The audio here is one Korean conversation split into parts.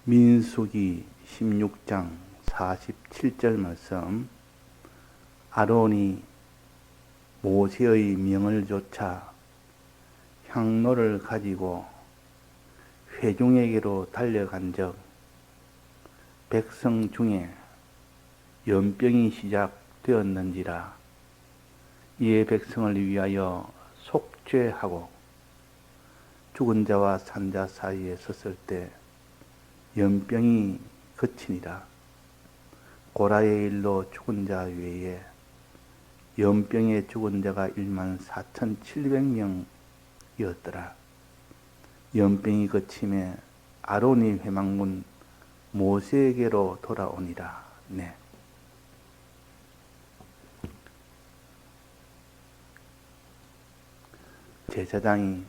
민수기 16장 47절 말씀. 아론이 모세의 명을 좇아 향로를 가지고 회중에게로 달려간즉 백성 중에 연병이 시작되었는지라. 이에 백성을 위하여 속죄하고 죽은 자와 산 자 사이에 섰을 때 연병이 그치니라. 고라의 일로 죽은 자 외에 연병에 죽은 자가 14,700명이었더라. 연병이 그침에 아론이 회막문 모세에게로 돌아오니라. 네. 제사장이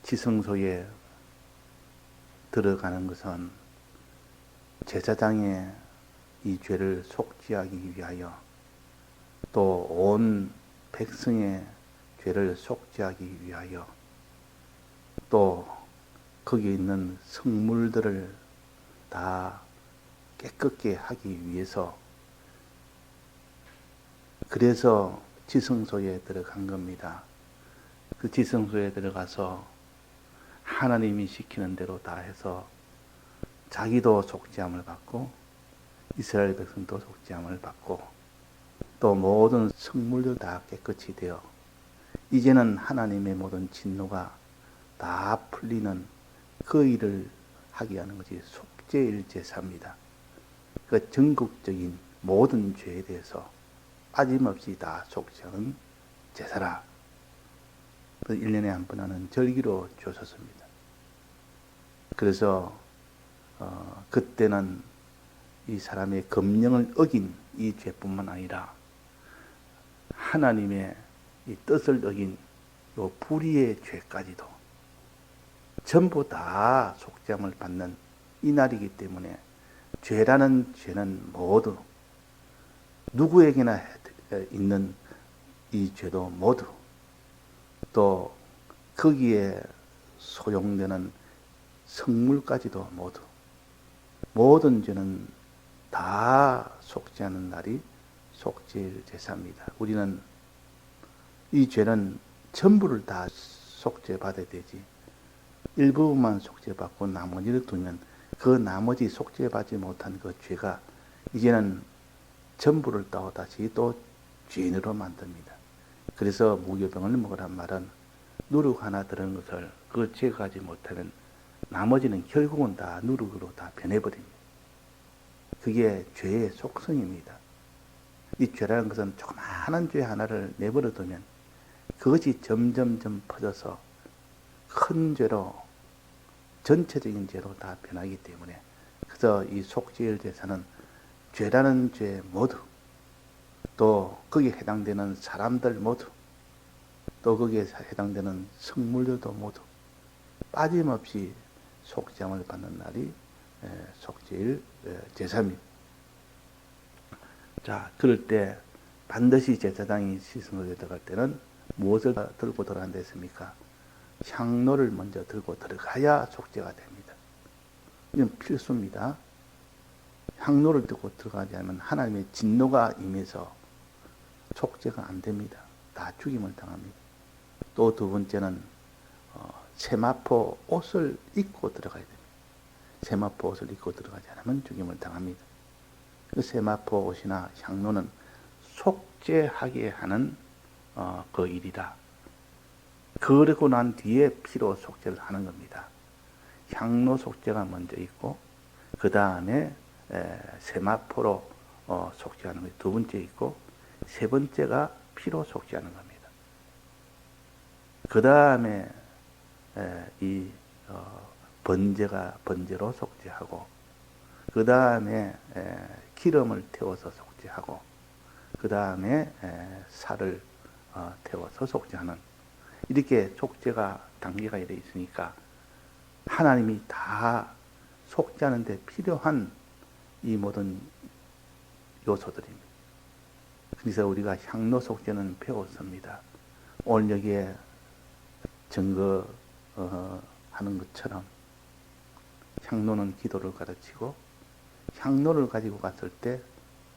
지성소에 들어가는 것은 제사장의 이 죄를 속죄하기 위하여, 또 온 백성의 죄를 속죄하기 위하여, 또 거기 있는 성물들을 다 깨끗게 하기 위해서, 그래서 지성소에 들어간 겁니다. 그 지성소에 들어가서 하나님이 시키는 대로 다 해서 자기도 속죄함을 받고 이스라엘 백성도 속죄함을 받고 또 모든 성물도 다 깨끗이 되어 이제는 하나님의 모든 진노가 다 풀리는 그 일을 하게 하는 것이 속죄일 제사입니다. 그 전국적인 모든 죄에 대해서 빠짐없이 다 속죄하는 제사라. 1년에 한 번 하는 절기로 주셨습니다. 그래서 그때는 이 사람의 검령을 어긴 이 죄뿐만 아니라 하나님의 이 뜻을 어긴 요 불의의 죄까지도 전부 다 속죄함을 받는 이 날이기 때문에 죄라는 죄는 모두 누구에게나 있는 이 죄도 모두, 또 거기에 소용되는 성물까지도 모두, 모든 죄는 다 속죄하는 날이 속죄일 제사입니다. 우리는 이 죄는 전부를 다 속죄받아야 되지, 일부분만 속죄받고 나머지를 두면 그 나머지 속죄받지 못한 그 죄가 이제는 전부를 다시 또 죄인으로 만듭니다. 그래서 무교병을 먹으란 말은 누룩 하나 들은 것을 그 제거하지 못하면 나머지는 결국은 다 누룩으로 다 변해버립니다. 그게 죄의 속성입니다. 이 죄라는 것은 조그마한 죄 하나를 내버려 두면 그것이 점점점 퍼져서 큰 죄로, 전체적인 죄로 다 변하기 때문에, 그래서 이 속죄일 제사는 죄라는 죄 모두, 또 거기에 해당되는 사람들 모두, 또 거기에 해당되는 성물들도 모두 빠짐없이 속죄함을 받는 날이 속죄일 제사입니다. 자, 그럴 때 반드시 제사장이 시승을 들어갈 때는 무엇을 들고 들어간다 했습니까? 향로를 먼저 들고 들어가야 속죄가 됩니다. 이건 필수입니다. 향로를 들고 들어가지 않으면 하나님의 진노가 임해서 속죄가 안 됩니다. 다 죽임을 당합니다. 또 두 번째는 세마포 옷을 입고 들어가야 됩니다. 세마포 옷을 입고 들어가지 않으면 죽임을 당합니다. 그 세마포 옷이나 향로는 속죄하게 하는 그 일이다. 그러고 난 뒤에 피로 속죄를 하는 겁니다. 향로 속죄가 먼저 있고 그 다음에 세마포로 속죄하는 것이 두 번째 있고, 세 번째가 피로 속죄하는 겁니다. 그 다음에 이 번제로 속죄하고, 그 다음에 기름을 태워서 속죄하고, 그 다음에 살을 태워서 속죄하는, 이렇게 속죄가 단계가 이래 있으니까 하나님이 다 속죄하는 데 필요한 이 모든 요소들입니다. 그래서 우리가 향로 속죄는 배웠습니다. 오늘 여기에 증거하는 것처럼 향로는 기도를 가르치고 향로를 가지고 갔을 때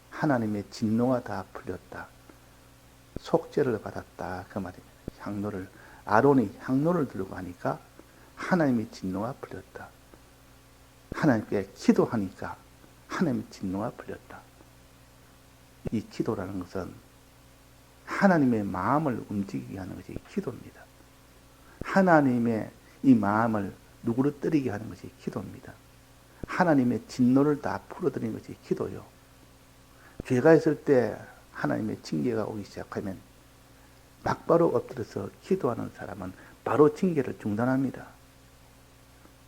하나님의 진노가 다 풀렸다. 속죄를 받았다. 그 말입니다. 향로를 아론이 향로를 들고 하니까 하나님의 진노가 풀렸다. 하나님께 기도하니까 하나님의 진노가 풀렸다. 이 기도라는 것은 하나님의 마음을 움직이게 하는 것이 기도입니다. 하나님의 이 마음을 누그러뜨리게 하는 것이 기도입니다. 하나님의 진노를 다 풀어드리는 것이 기도요. 죄가 있을 때 하나님의 징계가 오기 시작하면 막바로 엎드려서 기도하는 사람은 바로 징계를 중단합니다.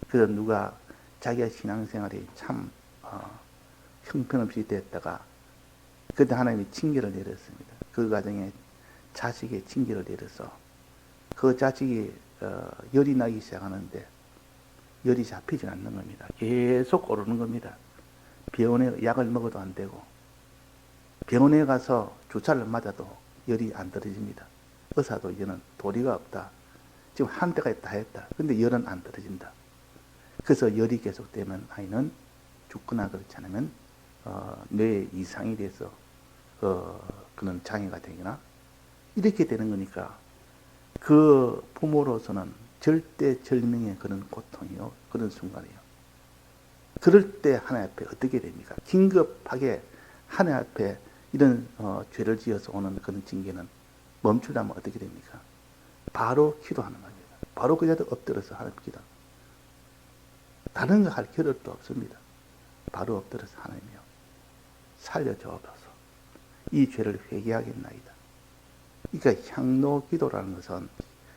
그래서 누가 자기가 신앙생활이 참 형편없이 됐다가 그때 하나님이 징계를 내렸습니다. 그 과정에 자식의 징계를 내려서 그 자식이 열이 나기 시작하는데 열이 잡히지 않는 겁니다. 계속 오르는 겁니다. 병원에 약을 먹어도 안 되고 병원에 가서 주사를 맞아도 열이 안 떨어집니다. 의사도 이제는 도리가 없다. 지금 한때까지 다 했다. 근데 열은 안 떨어진다. 그래서 열이 계속되면 아이는 죽거나 그렇지 않으면 뇌에 이상이 돼서 그런 장애가 되거나 이렇게 되는 거니까 그 부모로서는 절대절명의 그런 고통이요. 그런 순간이요. 그럴 때 하나님 앞에 어떻게 됩니까? 긴급하게 하나님 앞에 이런 죄를 지어서 오는 그런 징계는 멈추려면 어떻게 됩니까? 바로 기도하는 겁니다. 바로 그 자리에 엎드려서 하나님 기도합니다. 다른 거 할 겨를도 없습니다. 바로 엎드려서 하나님이요. 살려주옵소서. 이 죄를 회개하겠나이다. 그러니까 향로 기도라는 것은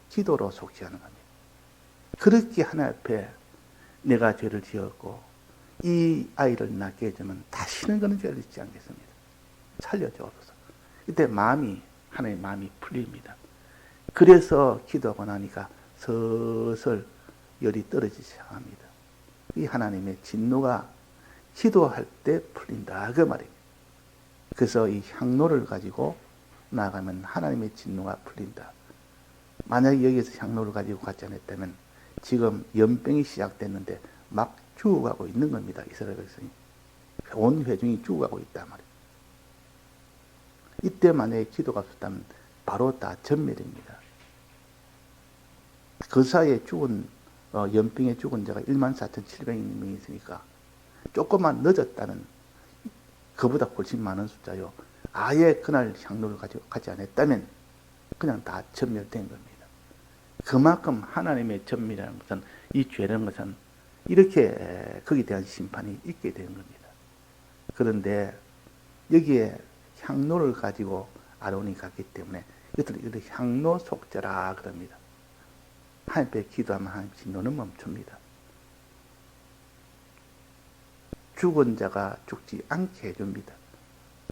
기도로 속죄하는 겁니다. 그렇게 하나님 앞에 내가 죄를 지었고 이 아이를 낳게 해주면 다시는 그런 죄를 짓지 않겠습니다. 살려주옵소서. 이때 하나님의 마음이 풀립니다. 그래서 기도하고 나니까 슬슬 열이 떨어지기 시작합니다. 이 하나님의 진노가 기도할 때 풀린다. 그 말입니다. 그래서 이 향로를 가지고 나아가면 하나님의 진노가 풀린다. 만약에 여기서 향로를 가지고 가지 않았다면 지금 연병이 시작됐는데 막 죽어가고 있는 겁니다. 이스라엘 백성이. 온 회중이 죽어가고 있단 말이에요. 이때 만약에 기도가 없었다면 바로 다 전멸입니다. 그 사이에 죽은 연병에 죽은 자가 14,700명이 있으니까 조금만 늦었다는 그보다 훨씬 많은 숫자요. 아예 그날 향로를 가지고 가지 않았다면 그냥 다 전멸된 겁니다. 그만큼 하나님의 전멸이라는 것은 이 죄라는 것은 이렇게 거기에 대한 심판이 있게 되는 겁니다. 그런데 여기에 향로를 가지고 아론이 갔기 때문에 이것을 향로 속죄라 그럽니다. 하나님 앞에 기도하면 하나님 진노는 멈춥니다. 죽은 자가 죽지 않게 해줍니다.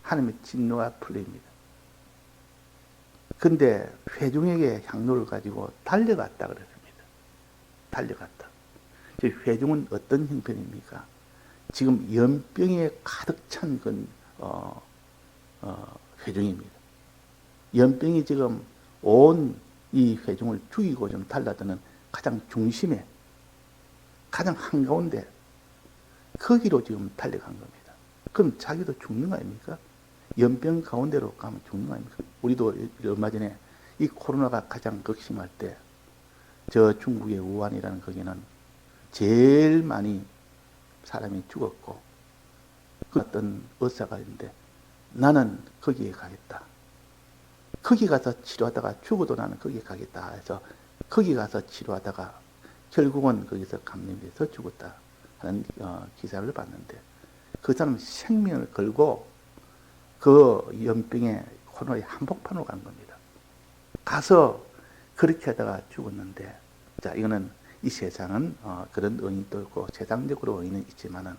하나님의 진노가 풀립니다. 근데 회중에게 향로를 가지고 달려갔다 그랬습니다. 달려갔다. 회중은 어떤 형편입니까? 지금 연병에 가득 찬 건 회중입니다. 연병이 지금 온 이 회중을 죽이고 좀 달라드는 가장 중심에, 가장 한가운데 거기로 지금 달려간 겁니다. 그럼 자기도 죽는 거 아닙니까? 연병 가운데로 가면 죽는 거 아닙니까? 우리도 얼마 전에 이 코로나가 가장 극심할 때 저 중국의 우한이라는 거기는 제일 많이 사람이 죽었고 그 어떤 의사가 있는데 나는 거기에 가겠다. 거기 가서 치료하다가 죽어도 나는 거기에 가겠다 해서 거기 가서 치료하다가 결국은 거기서 감염돼서 죽었다 하는 기사를 봤는데 그 사람 생명을 걸고 그 연병의 코로나의 한복판으로 간 겁니다. 가서 그렇게 하다가 죽었는데, 자, 이거는 이 세상은 그런 의인도 있고 세상적으로 의인은 있지만은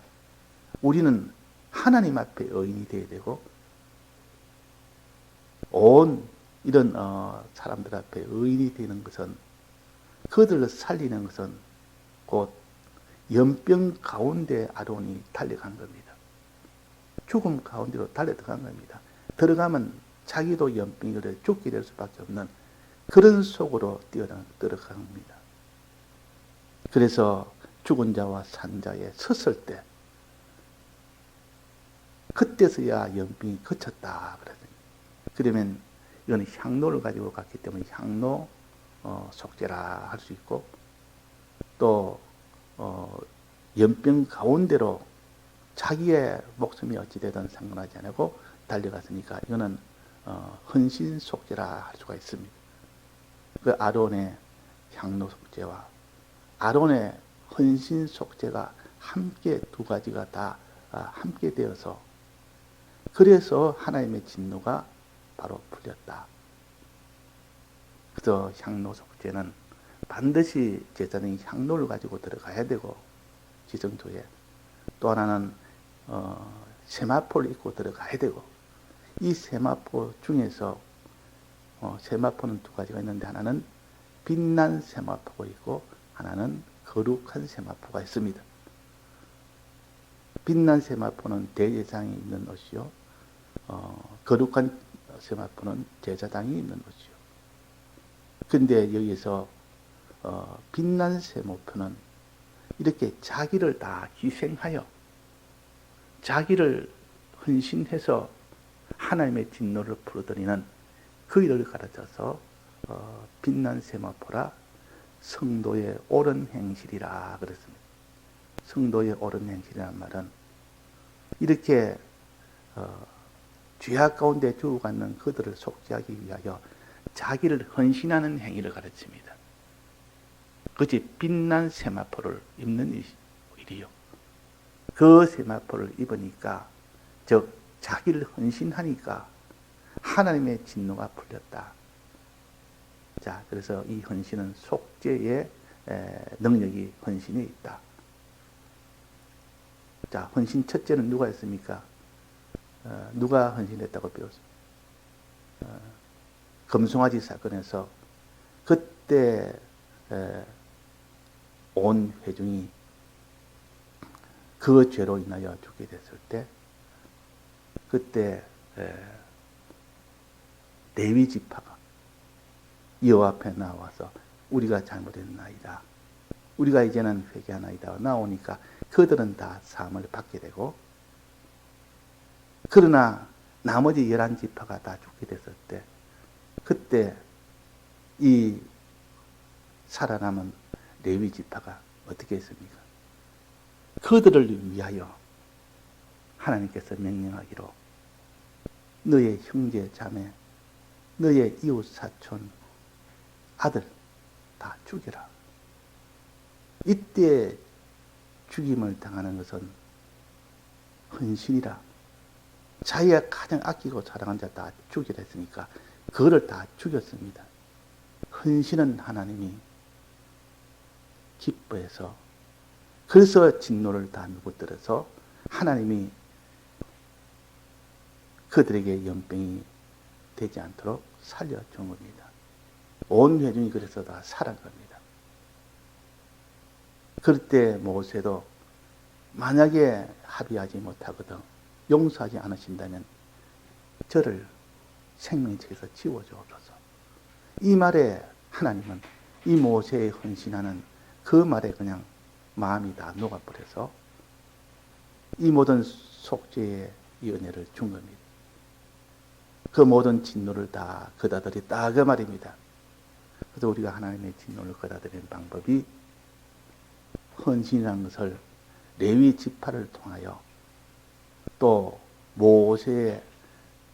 우리는 하나님 앞에 의인이 되어야 되고 온 이런 사람들 앞에 의인이 되는 것은 그들을 살리는 것은 곧 연병 가운데 아론이 달려간 겁니다. 죽음 가운데로 달려 들어간 겁니다. 들어가면 자기도 연병이 죽게 될 수밖에 없는 그런 속으로 들어간 겁니다. 그래서 죽은 자와 산 자에 섰을 때 그때서야 연병이 그쳤다 그러더니, 그러면 이거는 향로를 가지고 갔기 때문에 향로 속죄라 할 수 있고, 또 연병 가운데로 자기의 목숨이 어찌되든 상관하지 않고 달려갔으니까 이거는 헌신 속죄라 할 수가 있습니다. 그 아론의 향로 속죄와 아론의 헌신 속죄가 함께 두 가지가 다 함께 되어서, 그래서 하나님의 진노가 바로 풀렸다. 그래서 향로 속죄는 반드시 제사장이 향로를 가지고 들어가야 되고, 지성소에 또 하나는 세마포를 입고 들어가야 되고, 이 세마포 중에서 세마포는 두 가지가 있는데, 하나는 빛난 세마포가 있고 하나는 거룩한 세마포가 있습니다. 빛난 세마포는 대제사장이 입는 옷이요, 거룩한 세마포는 제사장이 입는 옷이요. 근데 여기서 빛난 세마포는 이렇게 자기를 다 희생하여 자기를 헌신해서 하나님의 진노를 풀어드리는 그 일을 가르쳐서 빛난 세마포라 성도의 옳은 행실이라 그랬습니다. 성도의 옳은 행실이라는 말은 이렇게 죄악 가운데 죽어가는 그들을 속죄하기 위하여 자기를 헌신하는 행위를 가르칩니다. 그것이 빛난 세마포를 입는 일이요. 그 세마포를 입으니까, 즉 자기를 헌신하니까 하나님의 진노가 풀렸다. 자, 그래서 이 헌신은 속죄의 능력이 헌신에 있다. 자, 헌신 첫째는 누가 했습니까? 누가 헌신했다고 배웠습니까? 금송아지 사건에서 그때 온 회중이 그 죄로 인하여 죽게 됐을 때, 그때 레위 지파가 여호와 앞에 나와서 우리가 잘못했나이다, 우리가 이제는 회개하나이다 나오니까 그들은 다 사함을 받게 되고, 그러나 나머지 11지파가 다 죽게 됐을 때, 그때 이 살아남은 레위 지파가 어떻게 했습니까? 그들을 위하여 하나님께서 명령하기로 너의 형제 자매, 너의 이웃 사촌 아들 다 죽여라. 이때 죽임을 당하는 것은 헌신이라. 자기가 가장 아끼고 사랑한 자 다 죽이라 했으니까 그거를 다 죽였습니다. 헌신은 하나님이 기뻐해서, 그래서 진노를 다 누구들어서 하나님이 그들에게 연병이 되지 않도록 살려준 겁니다. 온 회중이 그래서 다 살아간 겁니다. 그럴 때 모세도 만약에 합의하지 못하거든 용서하지 않으신다면 저를 생명책에서 지워주옵소서. 이 말에 하나님은 이 모세의 헌신하는 그 말에 그냥 마음이 다 녹아버려서 이 모든 속죄의 이 은혜를 준 겁니다. 그 모든 진노를 다 거다들였다 그 말입니다. 그래서 우리가 하나님의 진노를 거다들이는 방법이 헌신이라는 것을 레위 지파를 통하여, 또 모세의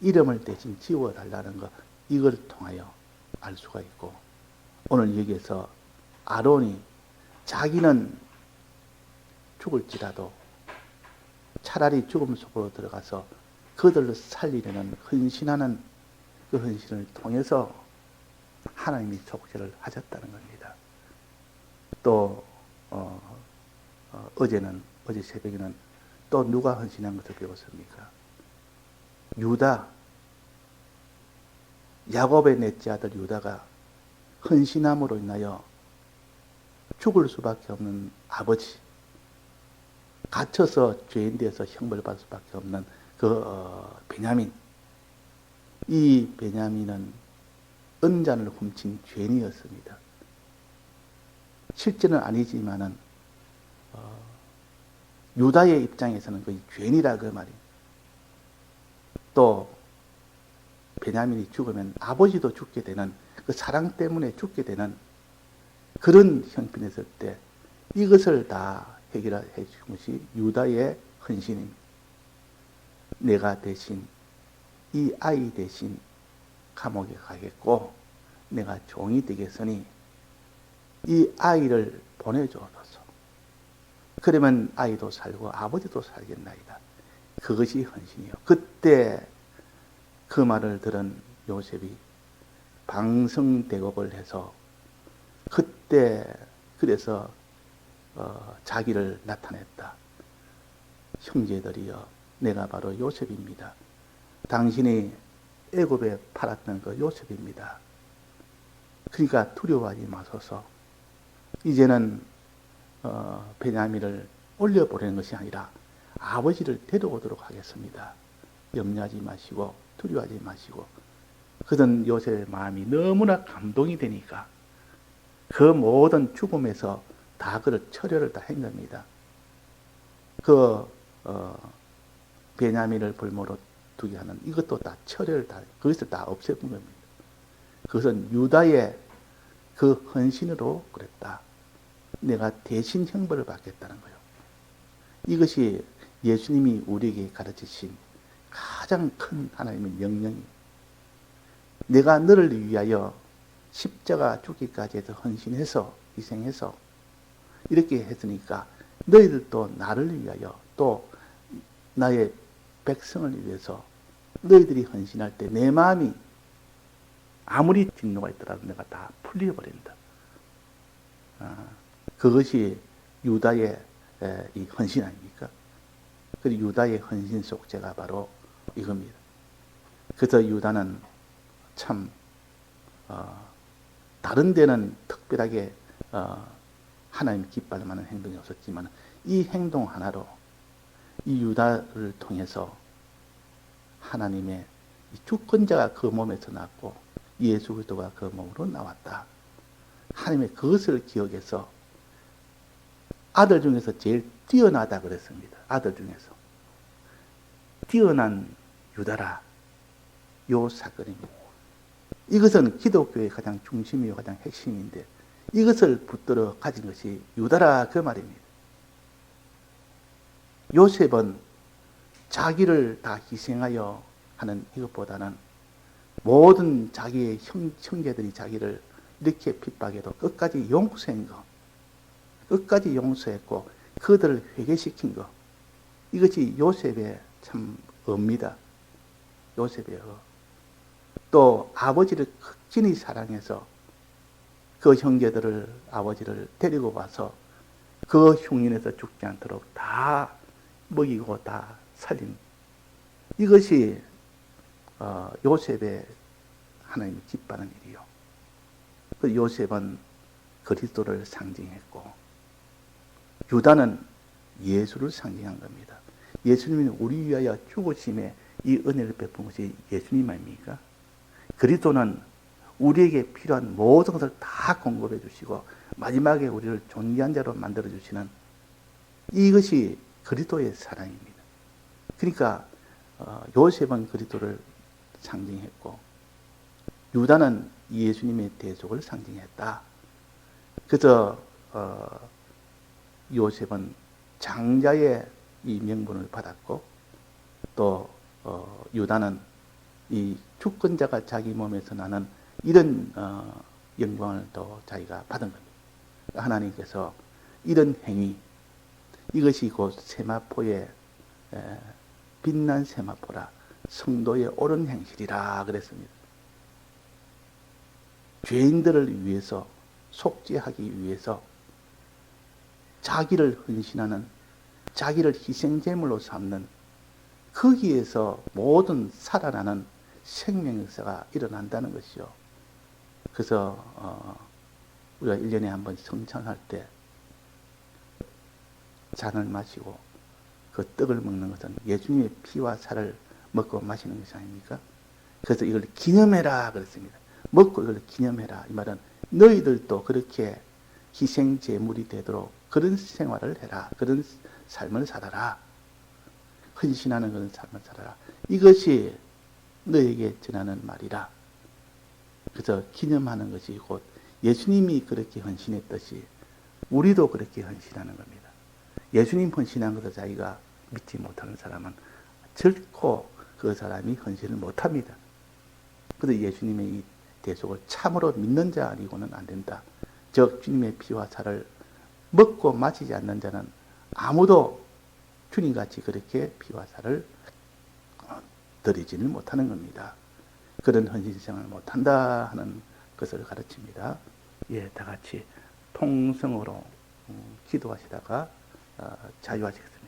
이름을 대신 지워달라는 것, 이걸 통하여 알 수가 있고, 오늘 여기에서 아론이 자기는 죽을지라도 차라리 죽음 속으로 들어가서 그들을 살리려는 헌신하는 그 헌신을 통해서 하나님이 속죄를 하셨다는 겁니다. 또 어제 새벽에는 또 누가 헌신한 것을 배웠습니까? 유다, 야곱의 넷째 아들 유다가 헌신함으로 인하여 죽을 수밖에 없는 아버지, 갇혀서 죄인 되어서 형벌 받을 수밖에 없는 그 베냐민, 이 베냐민은 은잔을 훔친 죄인이었습니다. 실제는 아니지만은 유다의 입장에서는 거의 죄인이라 그 말이에요. 또 베냐민이 죽으면 아버지도 죽게 되는, 그 사랑 때문에 죽게 되는 그런 형편이었을 때 이것을 다 해결해 준 것이 유다의 헌신입니다. 내가 대신 이 아이 대신 감옥에 가겠고 내가 종이 되겠으니 이 아이를 보내줘서 그러면 아이도 살고 아버지도 살겠나이다. 그것이 헌신이요. 그때 그 말을 들은 요셉이 방성대곡을 해서 그때 그래서 자기를 나타냈다. 형제들이여, 내가 바로 요셉입니다. 당신이 애굽에 팔았던 그 요셉입니다. 그러니까 두려워하지 마소서. 이제는 베냐민을 올려보내는 것이 아니라 아버지를 데려오도록 하겠습니다. 염려하지 마시고 두려워하지 마시고. 그런 요셉의 마음이 너무나 감동이 되니까 그 모든 죽음에서 다 그를 처리를 다 한 겁니다. 베냐민을 볼모로 두게 하는 이것도 다 처리를 다, 그것을 다 없애본 겁니다. 그것은 유다의 그 헌신으로 그랬다. 내가 대신 형벌을 받겠다는 거예요. 이것이 예수님이 우리에게 가르치신 가장 큰 하나님의 명령이에요. 내가 너를 위하여 십자가 죽기까지 해서 헌신해서 희생해서 이렇게 했으니까 너희들도 나를 위하여 또 나의 백성을 위해서 너희들이 헌신할 때 내 마음이 아무리 진노가 있더라도 내가 다 풀려버린다. 그것이 유다의 이 헌신 아닙니까? 그리고 유다의 헌신 속죄가 바로 이겁니다. 그래서 유다는 참 다른 데는 특별하게 하나님 기뻐할 만한 행동이 없었지만 이 행동 하나로 이 유다를 통해서 하나님의 주권자가 그 몸에서 났고 예수 그리스도가 그 몸으로 나왔다. 하나님의 그것을 기억해서 아들 중에서 제일 뛰어나다 그랬습니다. 아들 중에서 뛰어난 유다라. 요 사건입니다. 이것은 기독교의 가장 중심이요 가장 핵심인데 이것을 붙들어 가진 것이 유다라 그 말입니다. 요셉은 자기를 다 희생하여 하는 이것보다는 모든 자기의 형제들이 자기를 이렇게 핍박해도 끝까지 용서한 것, 끝까지 용서했고 그들을 회개시킨 것, 이것이 요셉의 참 의입니다. 요셉의 의. 또 아버지를 극진히 사랑해서 그 형제들을 아버지를 데리고 와서 그 흉년에서 죽지 않도록 다 먹이고 다 살린, 이것이 요셉의 하나님이 기뻐하는 일이요. 그 요셉은 그리스도를 상징했고 유다는 예수를 상징한 겁니다. 예수님이 우리 위하여 죽으심에 이 은혜를 베푼 것이 예수님 아닙니까? 그리스도는 우리에게 필요한 모든 것을 다 공급해 주시고 마지막에 우리를 존귀한 자로 만들어 주시는 이것이 그리스도의 사랑입니다. 그러니까 요셉은 그리스도를 상징했고 유다는 예수님의 대속을 상징했다. 그래서 요셉은 장자의 이 명분을 받았고 또 유다는 이 주권자가 자기 몸에서 나는 이런 영광을 또 자기가 받은 겁니다. 하나님께서 이런 행위, 이것이 곧 세마포의 빛난 세마포라, 성도의 옳은 행실이라 그랬습니다. 죄인들을 위해서, 속죄하기 위해서 자기를 헌신하는, 자기를 희생제물로 삼는, 거기에서 모든 살아나는 생명 역사가 일어난다는 것이요. 그래서 우리가 1년에 한 번 성찬할 때 잔을 마시고 그 떡을 먹는 것은 예수님의 피와 살을 먹고 마시는 것이 아닙니까? 그래서 이걸 기념해라 그랬습니다. 먹고 이걸 기념해라. 이 말은 너희들도 그렇게 희생 제물이 되도록 그런 생활을 해라. 그런 삶을 살아라. 헌신하는 그런 삶을 살아라. 이것이 너에게 전하는 말이라. 그래서 기념하는 것이 곧 예수님이 그렇게 헌신했듯이 우리도 그렇게 헌신하는 겁니다. 예수님 헌신한 것을 자기가 믿지 못하는 사람은 결코 그 사람이 헌신을 못합니다. 그래서 예수님의 이 대속을 참으로 믿는 자 아니고는 안 된다. 즉 주님의 피와 살을 먹고 마시지 않는 자는 아무도 주님같이 그렇게 피와 살을 드리지는 못하는 겁니다. 그런 헌신생활을 못한다 하는 것을 가르칩니다. 예, 다 같이 통성으로 기도하시다가 자유하시겠습니다.